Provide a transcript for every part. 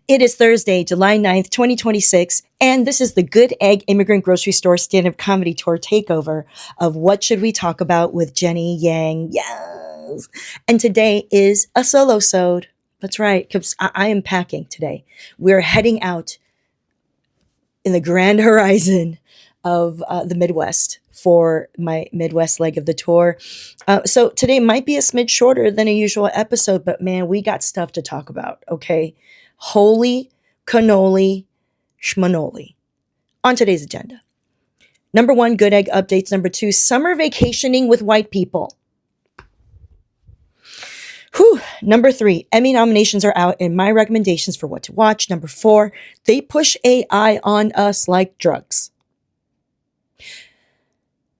It is Thursday, July 9th, 2026, and this is the Good Egg Immigrant Grocery Store stand-up comedy tour takeover of What Should We Talk About with Jenny Yang. Yes! And today is a Solosode. That's right, because I am packing today. We're heading out in the grand horizon of the Midwest for my Midwest leg of the tour. So today might be a smidge shorter than a usual episode, but man, we got stuff to talk about, okay? Holy cannoli schmanoli. On today's agenda. Number 1, good egg updates. Number 2, summer vacationing with white people. Number 3, Emmy nominations are out and my recommendations for what to watch. Number 4, they push AI on us like drugs.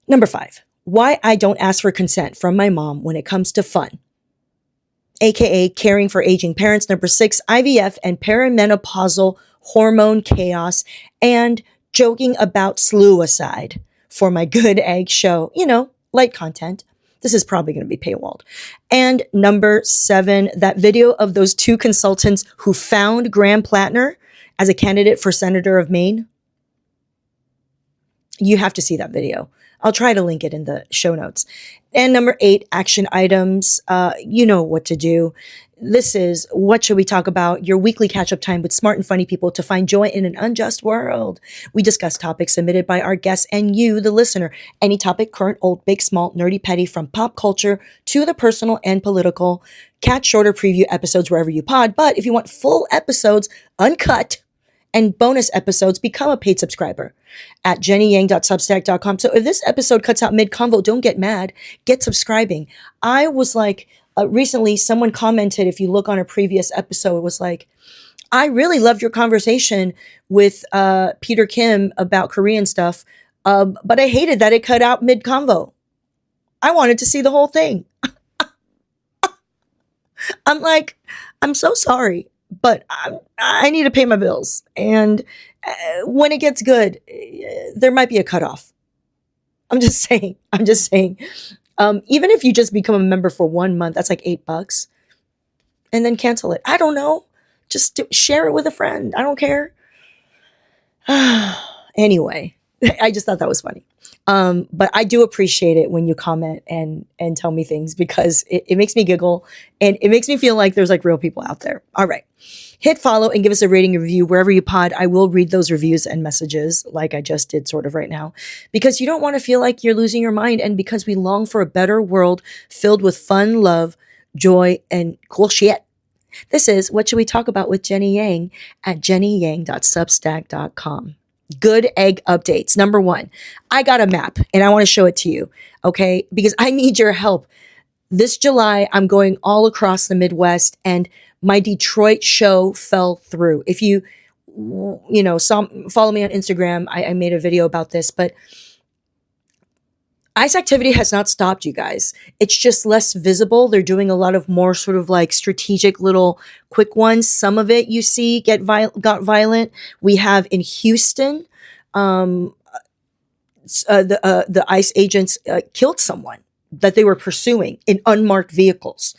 Number 5, why I don't ask for consent from my mom when it comes to fun, aka caring for aging parents. Number 6, IVF and perimenopausal hormone chaos, and joking about Slew-uh-side for my Good Egg show. You know, light content. This is probably going to be paywalled. And number 7, that video of those 2 consultants who found Graham Plattner as a candidate for Senator of Maine. You have to see that video. I'll try to link it in the show notes. And number 8, action items. You know what to do. This is What Should We Talk About? Your weekly catch-up time with smart and funny people to find joy in an unjust world. We discuss topics submitted by our guests and you, the listener. Any topic, current, old, big, small, nerdy, petty, from pop culture to the personal and political. Catch shorter preview episodes wherever you pod. But if you want full episodes, uncut, and bonus episodes, become a paid subscriber at jennyyang.substack.com. So if this episode cuts out mid-convo, don't get mad. Get subscribing. I was like, recently someone commented, if you look on a previous episode, it was like, I really loved your conversation with Peter Kim about Korean stuff, but I hated that it cut out mid-convo. I wanted to see the whole thing. I'm like, I'm so sorry, but I need to pay my bills. And when it gets good, there might be a cutoff. I'm just saying. Even if you just become a member for 1 month, that's like $8 and then cancel it. I don't know. Just share it with a friend. I don't care. Anyway, I just thought that was funny. But I do appreciate it when you comment and tell me things because it makes me giggle and it makes me feel like there's like real people out there. All right. Hit follow and give us a rating and review wherever you pod. I will read those reviews and messages like I just did sort of right now because you don't want to feel like you're losing your mind and because we long for a better world filled with fun, love, joy, and cool shit. This is What Should We Talk About with Jenny Yang at jennyyang.substack.com. Good egg updates. Number 1, I got a map and I want to show it to you. Okay. Because I need your help. This July, I'm going all across the Midwest and my Detroit show fell through. If you follow me on Instagram, I made a video about this, but ICE activity has not stopped, you guys. It's just less visible. They're doing a lot of more sort of like strategic little quick ones. Some of it you see got violent. We have in Houston, the ICE agents killed someone that they were pursuing in unmarked vehicles.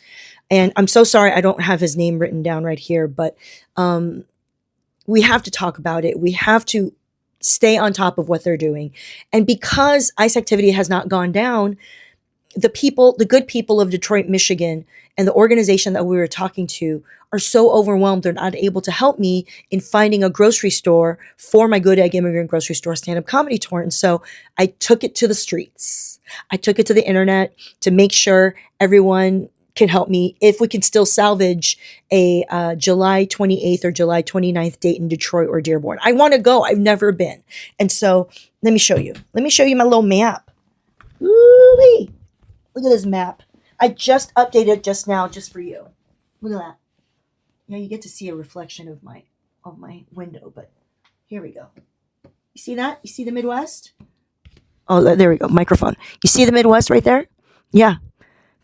And I'm so sorry I don't have his name written down right here, but we have to talk about it. We have to stay on top of what they're doing. And because ICE activity has not gone down, the good people of Detroit, Michigan, and the organization that we were talking to are so overwhelmed they're not able to help me in finding a grocery store for my Good Egg Immigrant Grocery Store stand-up comedy tour. And so I took it to the streets. I took it to the internet to make sure everyone can help me if we can still salvage a July 28th or July 29th date in Detroit or Dearborn. I want to go. I've never been. And so let me show you. Let me show you my little map. Ooh-wee. Look at this map. I just updated it just now just for you. Look at that. You know, you get to see a reflection of my window, but here we go. You see that? You see the Midwest? Oh, there we go. Microphone. You see the Midwest right there? Yeah.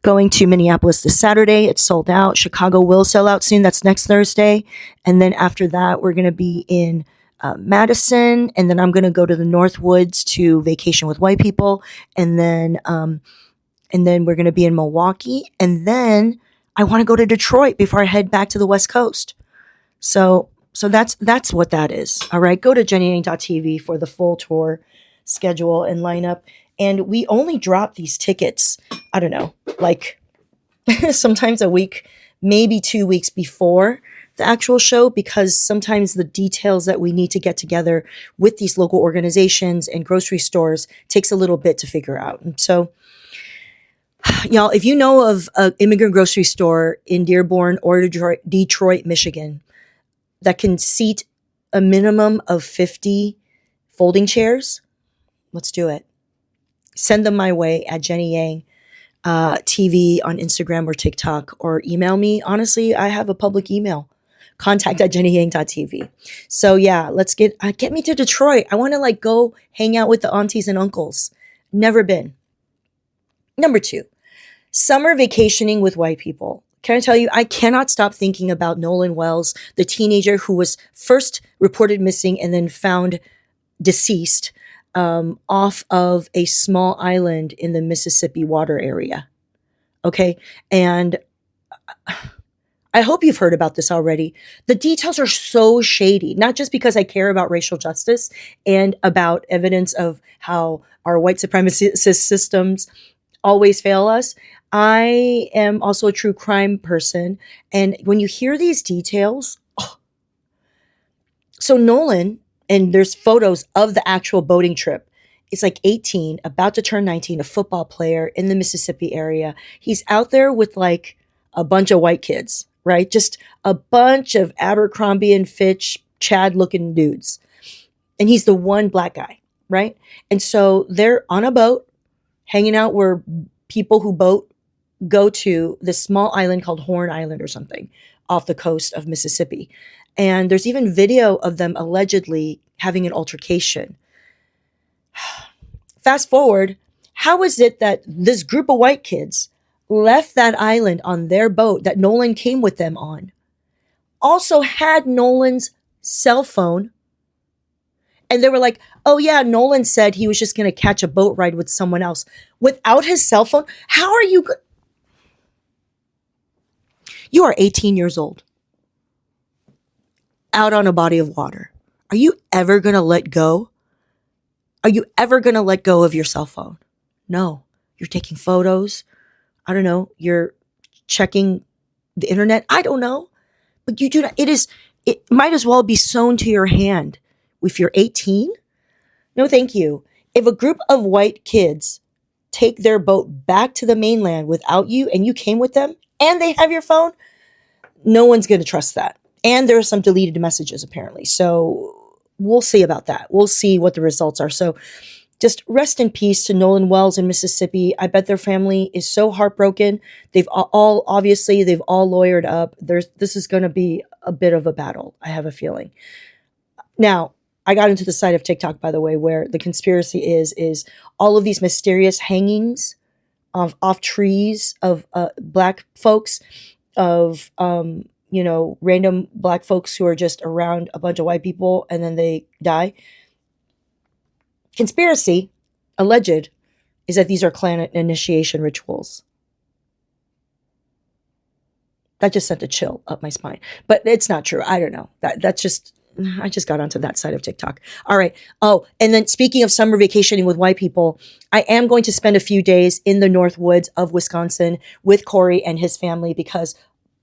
Going to Minneapolis this Saturday. It's sold out. Chicago will sell out soon. That's next Thursday. And then after that, we're going to be in Madison. And then I'm going to go to the Northwoods to vacation with white people. And then we're going to be in Milwaukee. And then I want to go to Detroit before I head back to the West Coast. So So that's what that is. All right. Go to jennyyang.tv for the full tour schedule and lineup. And we only drop these tickets, I don't know, like sometimes a week, maybe 2 weeks before the actual show, because sometimes the details that we need to get together with these local organizations and grocery stores takes a little bit to figure out. And so, y'all, if you know of an immigrant grocery store in Dearborn or Detroit, Michigan, that can seat a minimum of 50 folding chairs, let's do it. Send them my way at Jenny Yang TV on Instagram or TikTok, or email me. Honestly, I have a public email, contact at jennyyang.tv. So yeah, let's get me to Detroit. I want to like go hang out with the aunties and uncles. Never been. Number 2, summer vacationing with white people. Can I tell you, I cannot stop thinking about Nolan Wells, the teenager who was first reported missing and then found deceased off of a small island in the Mississippi water area. Okay. And I hope you've heard about this already. The details are so shady, not just because I care about racial justice and about evidence of how our white supremacist systems always fail us. I am also a true crime person. And when you hear these details, so Nolan, and there's photos of the actual boating trip. It's like 18, about to turn 19, a football player in the Mississippi area. He's out there with like a bunch of white kids, right? Just a bunch of Abercrombie and Fitch, Chad looking dudes. And he's the one black guy, right? And so they're on a boat, hanging out where people who boat go to this small island called Horn Island or something off the coast of Mississippi. And there's even video of them allegedly having an altercation. Fast forward, how is it that this group of white kids left that island on their boat that Nolan came with them on, also had Nolan's cell phone, and they were like, oh yeah, Nolan said he was just going to catch a boat ride with someone else without his cell phone? How are you? You are 18 years old, out on a body of water. Are you ever going to let go? Are you ever going to let go of your cell phone? No. You're taking photos. I don't know. You're checking the internet. I don't know. But you do not. It might as well be sewn to your hand. If you're 18, no, thank you. If a group of white kids take their boat back to the mainland without you and you came with them and they have your phone, no one's going to trust that. And there are some deleted messages apparently. So we'll see about that. We'll see what the results are. So just rest in peace to Nolan Wells in Mississippi. I bet their family is so heartbroken. They've all lawyered up. This is going to be a bit of a battle, I have a feeling. Now, I got into the side of TikTok, by the way, where the conspiracy is all of these mysterious hangings off trees of black folks, of random black folks who are just around a bunch of white people and then they die. Conspiracy, alleged, is that these are clan initiation rituals. That just sent a chill up my spine. But it's not true. I don't know. I just got onto that side of TikTok. All right. Oh, and then speaking of summer vacationing with white people, I am going to spend a few days in the North Woods of Wisconsin with Corey and his family because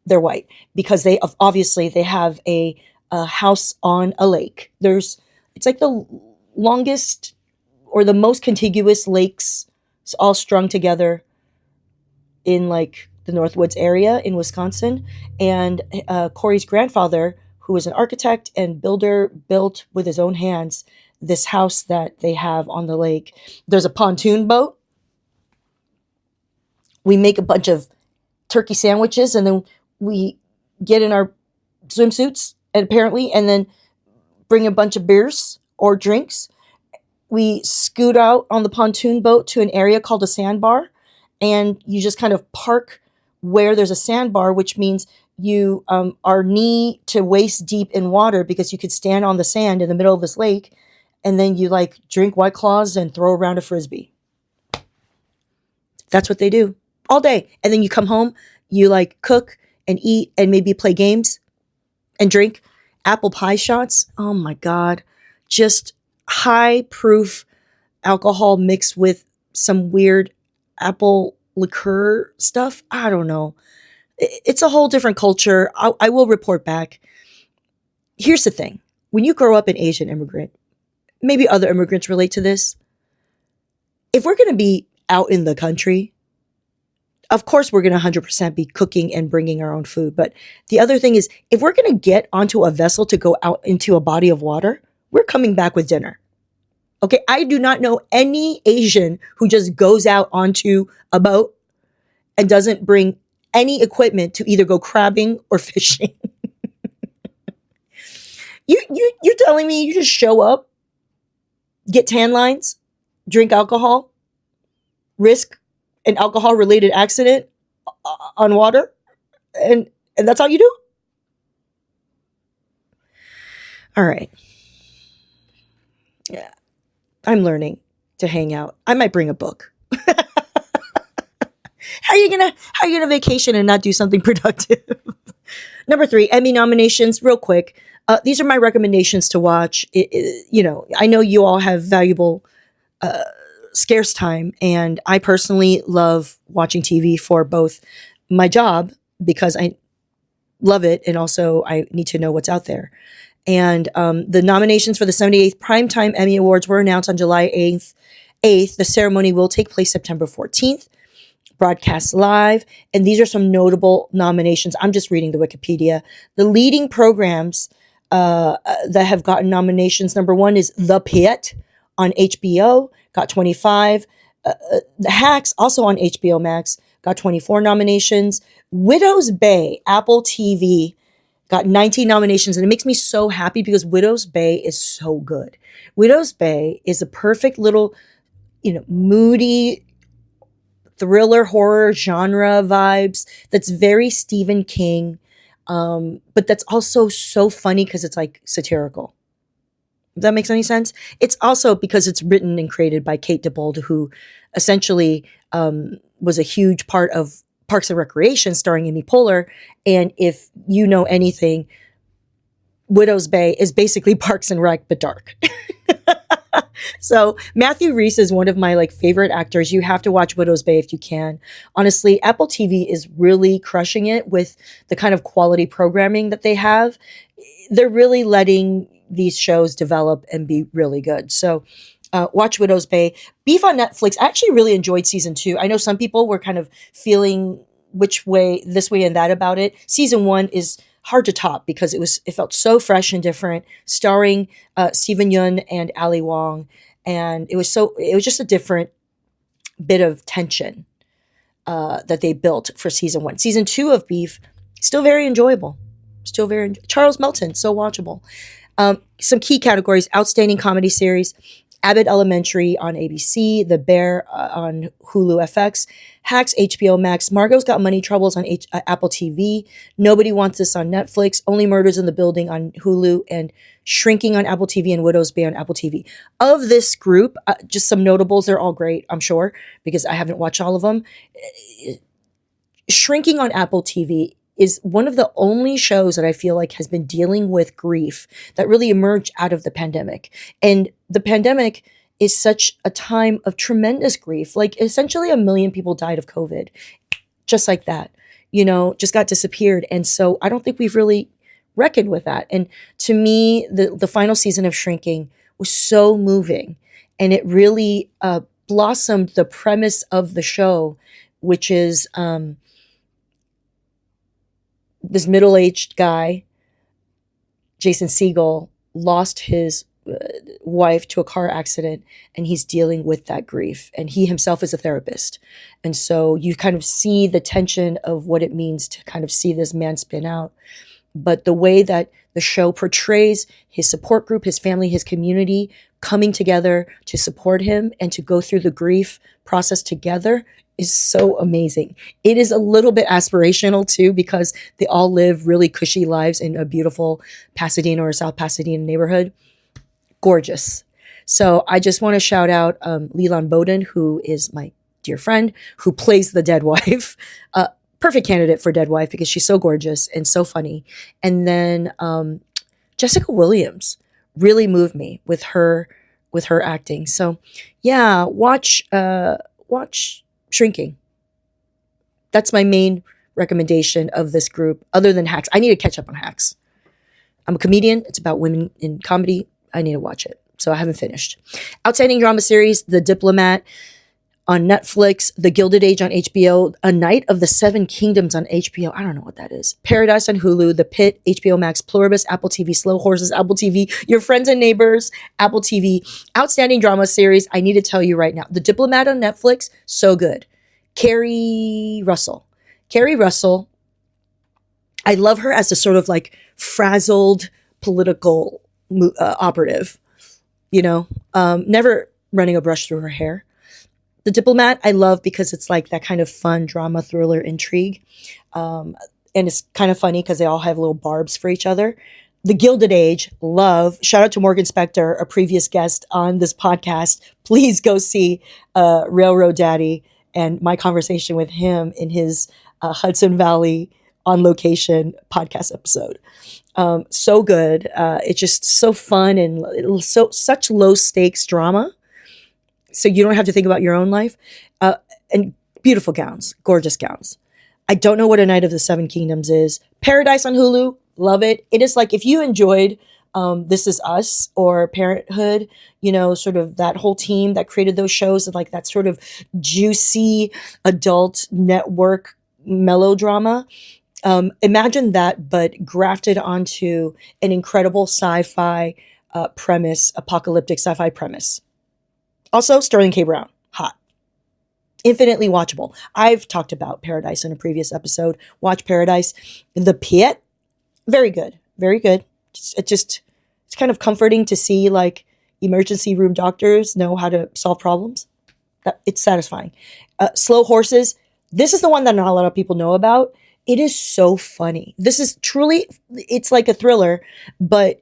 they're white. Because they have a house on a lake. It's like the longest or the most contiguous lakes, it's all strung together in like the North Woods area in Wisconsin. And Corey's grandfather, who was an architect and builder, built with his own hands this house that they have on the lake. There's a pontoon boat. We make a bunch of turkey sandwiches and then we get in our swimsuits and then bring a bunch of beers or drinks. We scoot out on the pontoon boat to an area called a sandbar, and you just kind of park where there's a sandbar, which means you are knee to waist deep in water because you could stand on the sand in the middle of this lake, and then you like drink White Claws and throw around a Frisbee. That's what they do all day. And then you come home, you like cook and eat and maybe play games and drink. Apple pie shots. Oh my God. Just high proof alcohol mixed with some weird apple liqueur stuff. I don't know. It's a whole different culture. I will report back. Here's the thing. When you grow up an Asian immigrant, maybe other immigrants relate to this. If we're going to be out in the country, of course we're going to 100% be cooking and bringing our own food. But the other thing is, if we're going to get onto a vessel to go out into a body of water, we're coming back with dinner. Okay, I do not know any Asian who just goes out onto a boat and doesn't bring any equipment to either go crabbing or fishing. You're telling me you just show up, get tan lines, drink alcohol, risk an alcohol-related accident on water, and that's all you do? All right. Yeah. I'm learning to hang out. I might bring a book. How are you gonna vacation and not do something productive? Number 3, Emmy nominations, real quick. These are my recommendations to watch. I know you all have valuable, scarce time, and I personally love watching TV for both my job, because I love it, and also I need to know what's out there. And the nominations for the 78th Primetime Emmy Awards were announced on July 8th. The ceremony will take place September 14th, broadcast live. And these are some notable nominations. I'm just reading the Wikipedia. The leading programs that have gotten nominations, number 1 is The Pit on HBO, got 25. The Hacks, also on HBO Max, got 24 nominations. Widow's Bay, Apple TV, got 19 nominations, and it makes me so happy because Widow's Bay is so good. Widow's Bay is a perfect little, moody thriller horror genre vibes that's very Stephen King, but that's also so funny because it's like satirical. If that makes any sense. It's also because it's written and created by Kate DeBold, who essentially was a huge part of Parks and Recreation starring Amy Poehler. And if you know anything, Widow's Bay is basically Parks and Rec, but dark. So Matthew Rhys is one of my favorite actors. You have to watch Widow's Bay if you can. Honestly, Apple TV is really crushing it with the kind of quality programming that they have. They're really letting these shows develop and be really good. So watch Widow's Bay. Beef on Netflix. I actually really enjoyed season 2. I know some people were kind of feeling which way, this way and that about it. Season 1 is hard to top because it felt so fresh and different, starring Steven Yeun and Ali Wong, and it was just a different bit of tension that they built for season 1. Season 2 of Beef, still very enjoyable. Charles Melton, so watchable. Some key categories: Outstanding Comedy Series, Abbott Elementary on ABC, The Bear on Hulu FX, Hacks HBO Max, Margot's Got Money Troubles on Apple TV, Nobody Wants This on Netflix, Only Murders in the Building on Hulu, and Shrinking on Apple TV and Widow's Bay on Apple TV. Of this group, just some notables. They're all great, I'm sure, because I haven't watched all of them. Shrinking on Apple TV is one of the only shows that I feel like has been dealing with grief that really emerged out of the pandemic. And the pandemic is such a time of tremendous grief. Essentially 1 million people died of COVID. Just like that, just got disappeared. And so I don't think we've really reckoned with that. And to me, the final season of Shrinking was so moving. And it really blossomed the premise of the show, which is this middle-aged guy, Jason Segel, lost his wife to a car accident, and he's dealing with that grief. And he himself is a therapist. And so you kind of see the tension of what it means to kind of see this man spin out. But the way that the show portrays his support group, his family, his community coming together to support him and to go through the grief process together is so amazing. It is a little bit aspirational too, because they all live really cushy lives in a beautiful Pasadena or South Pasadena neighborhood. Gorgeous. So I just want to shout out Leland Bowden, who is my dear friend, who plays the dead wife. Perfect candidate for dead wife because she's so gorgeous and so funny. And then Jessica Williams really moved me with her acting. So yeah, watch Shrinking. That's my main recommendation of this group, other than Hacks. I need to catch up on Hacks. I'm a comedian. It's about women in comedy. I need to watch it. So I haven't finished. Outstanding drama series, The Diplomat on Netflix, The Gilded Age on HBO, A Night of the Seven Kingdoms on HBO. I don't know what that is. Paradise on Hulu, The Pit, HBO Max, Pluribus, Apple TV, Slow Horses, Apple TV, Your Friends and Neighbors, Apple TV. Outstanding drama series, I need to tell you right now. The Diplomat on Netflix, so good. Carrie Russell, I love her as a sort of like frazzled political operative, never running a brush through her hair. The Diplomat, I love because it's like that kind of fun drama thriller intrigue. And it's kind of funny because they all have little barbs for each other. The Gilded Age, love. Shout out to Morgan Spector, a previous guest on this podcast. Please go see Railroad Daddy and my conversation with him in his Hudson Valley on location podcast episode. So good. It's just so fun and such low stakes drama. So you don't have to think about your own life. And beautiful gowns, gorgeous gowns. I don't know what A Night of the Seven Kingdoms is. Paradise on Hulu, love it. It is like if you enjoyed This Is Us or Parenthood, sort of that whole team that created those shows, like that sort of juicy adult network melodrama. Imagine that, but grafted onto an incredible sci-fi premise, apocalyptic sci-fi premise. Also, Sterling K. Brown, hot. Infinitely watchable. I've talked about Paradise in a previous episode. Watch Paradise. The Pit, very good. Very good. It's kind of comforting to see like emergency room doctors know how to solve problems. It's satisfying. Slow Horses. This is the one that not a lot of people know about. It is so funny. This is truly, it's like a thriller, but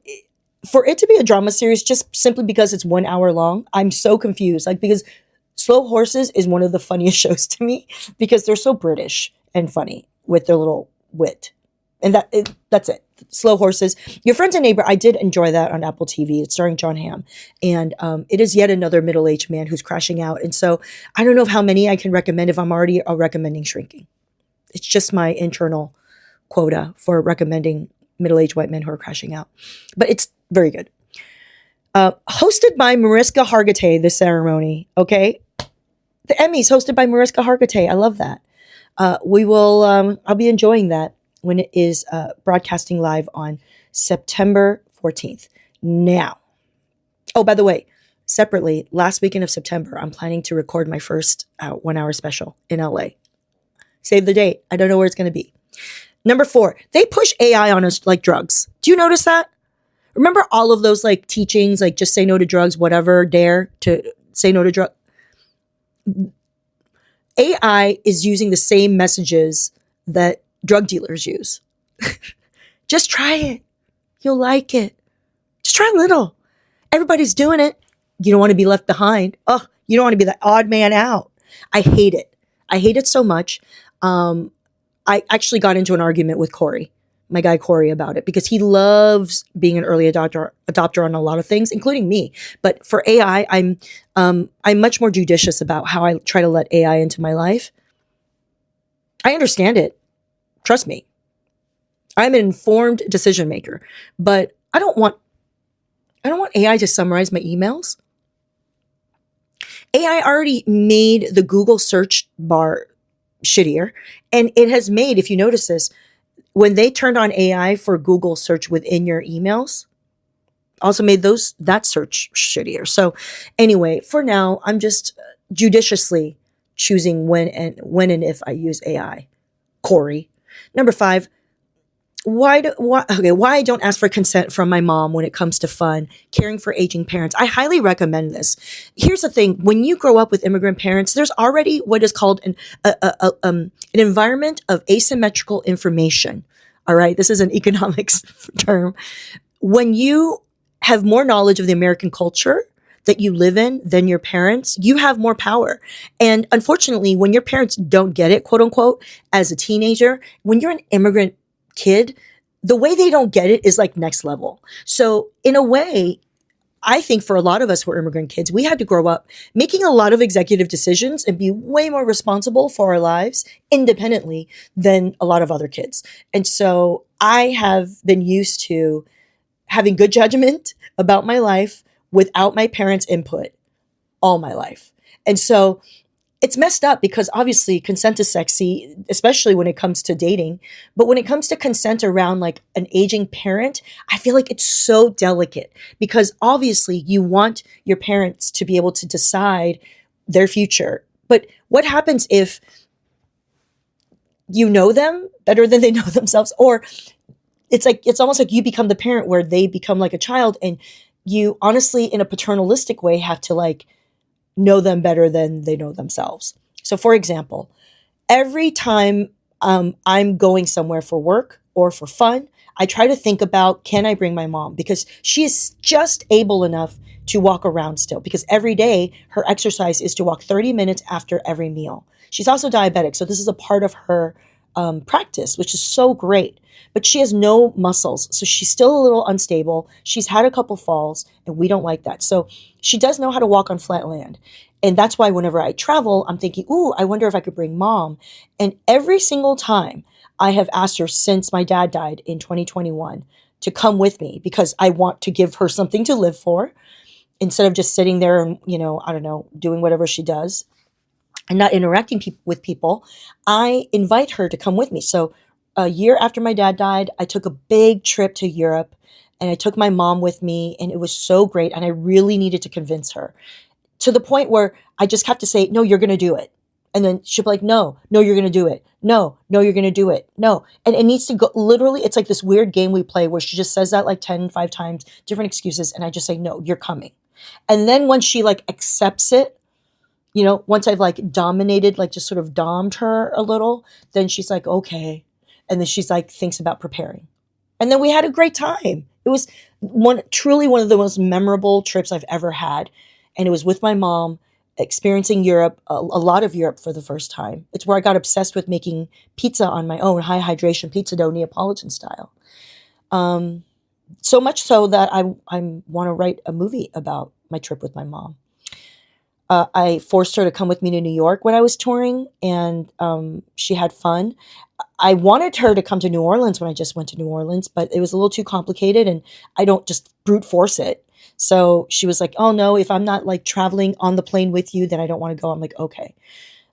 for it to be a drama series, just simply because it's 1 hour long, I'm so confused. Like, because Slow Horses is one of the funniest shows to me because they're so British and funny with their little wit. And that's it. Slow Horses. Your Friends and Neighbor, I did enjoy that on Apple TV. It's starring John Hamm. And it is yet another middle-aged man who's crashing out. And so I don't know how many I can recommend if I'm already recommending Shrinking. It's just my internal quota for recommending middle-aged white men who are crashing out. But it's very good. Hosted by Mariska Hargitay, the ceremony, okay? The Emmys hosted by Mariska Hargitay. I love that. I'll be enjoying that when it is broadcasting live on September 14th. Now, oh, by the way, separately, last weekend of September, I'm planning to record my first 1 hour special in LA. Save the date. I don't know where it's going to be. Number 4, they push AI on us like drugs. Do you notice that? Remember all of those like teachings, like just say no to drugs, whatever, dare to say no to drugs. AI is using the same messages that drug dealers use. Just try it. You'll like it. Just try a little. Everybody's doing it. You don't want to be left behind. Oh, you don't want to be the odd man out. I hate it. I hate it so much. I actually got into an argument with Corey, my guy Corey, about it because he loves being an early adopter on a lot of things, including me. But for AI, I'm much more judicious about how I try to let AI into my life. I understand it. Trust me. I'm an informed decision maker, but I don't want AI to summarize my emails. AI already made the Google search bar shittier. And it has made, if you notice this, when they turned on AI for Google search within your emails, also made that search shittier. So anyway, for now, I'm just judiciously choosing when and if I use AI. Corey. Number 5, why I don't ask for consent from my mom when it comes to fun, caring for aging parents. I highly recommend this. Here's the thing. When you grow up with immigrant parents, there's already what is called an environment of asymmetrical information. All right. This is an economics term. When you have more knowledge of the American culture that you live in than your parents, you have more power. And unfortunately, when your parents don't get it, quote unquote, as a teenager, when you're an immigrant kid, the way they don't get it is like next level. So in a way, I think for a lot of us who are immigrant kids, we had to grow up making a lot of executive decisions and be way more responsible for our lives independently than a lot of other kids. And so I have been used to having good judgment about my life without my parents' input all my life. And so it's messed up because obviously consent is sexy, especially when it comes to dating. But when it comes to consent around like an aging parent, I feel like it's so delicate because obviously you want your parents to be able to decide their future. But what happens if you know them better than they know themselves? Or it's almost like you become the parent where they become like a child, and you honestly, in a paternalistic way, have to like know them better than they know themselves. So for example, every time I'm going somewhere for work or for fun, I try to think about, can I bring my mom? Because she is just able enough to walk around still, because every day her exercise is to walk 30 minutes after every meal. She's also diabetic, so this is a part of her practice, which is so great. But she has no muscles, so she's still a little unstable. She's had a couple falls, and we don't like that. So she does know how to walk on flat land. And that's why whenever I travel, I'm thinking, ooh, I wonder if I could bring mom. And every single time I have asked her since my dad died in 2021 to come with me because I want to give her something to live for instead of just sitting there and, I don't know, doing whatever she does and not interacting with people. I invite her to come with me. So a year after my dad died, I took a big trip to Europe and I took my mom with me, and it was so great. And I really needed to convince her to the point where I just have to say, no, you're going to do it. And then she'll be like, no, you're going to do it. No, you're going to do it. No. And it needs to go literally. It's like this weird game we play where she just says that like 5 times, different excuses. And I just say, no, you're coming. And then when she like accepts it, once I've like dominated, like just sort of dommed her a little, then she's like, okay. And then she's like, thinks about preparing. And then we had a great time. It was truly one of the most memorable trips I've ever had. And it was with my mom, experiencing Europe, a lot of Europe for the first time. It's where I got obsessed with making pizza on my own, high hydration pizza dough, Neapolitan style. So much so that I want to write a movie about my trip with my mom. I forced her to come with me to New York when I was touring, and she had fun. I wanted her to come to New Orleans when I just went to New Orleans, but it was a little too complicated, and I don't just brute force it. So she was like, oh no, if I'm not like traveling on the plane with you, then I don't want to go. I'm like, okay.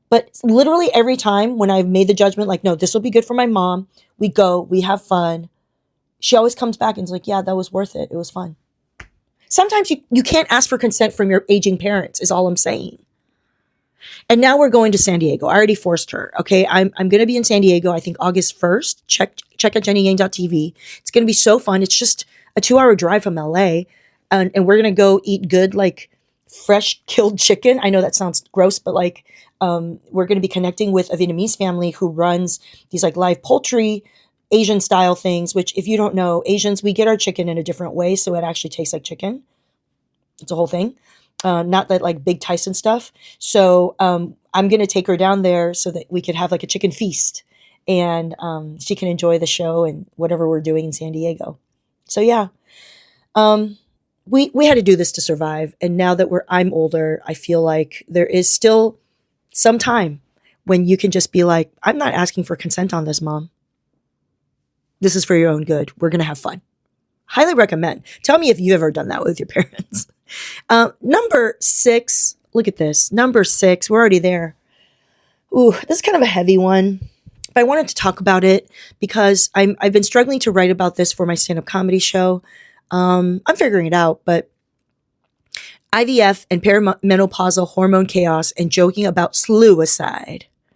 But literally every time when I've made the judgment, like, no, this will be good for my mom. We go, we have fun. She always comes back and is like, yeah, that was worth it. It was fun. Sometimes you can't ask for consent from your aging parents is all I'm saying. And now we're going to San Diego. I already forced her. Okay. I'm going to be in San Diego, I think August 1st. Check out jennyyang.tv. It's going to be so fun. It's just a 2-hour drive from LA. And we're going to go eat good, like fresh killed chicken. I know that sounds gross, but like, we're going to be connecting with a Vietnamese family who runs these like live poultry, Asian style things, which if you don't know, Asians, we get our chicken in a different way. So it actually tastes like chicken. It's a whole thing. Not that like big Tyson stuff. So, I'm going to take her down there so that we could have like a chicken feast, and, she can enjoy the show and whatever we're doing in San Diego. So yeah. We had to do this to survive. And now that I'm older, I feel like there is still some time when you can just be like, I'm not asking for consent on this, Mom. This is for your own good. We're going to have fun. Highly recommend. Tell me if you've ever done that with your parents. Number 6. Look at this. Number 6. We're already there. Ooh, this is kind of a heavy one. But I wanted to talk about it because I've been struggling to write about this for my stand-up comedy show. I'm figuring it out, but IVF and perimenopausal hormone chaos and joking about Slew-uh-side.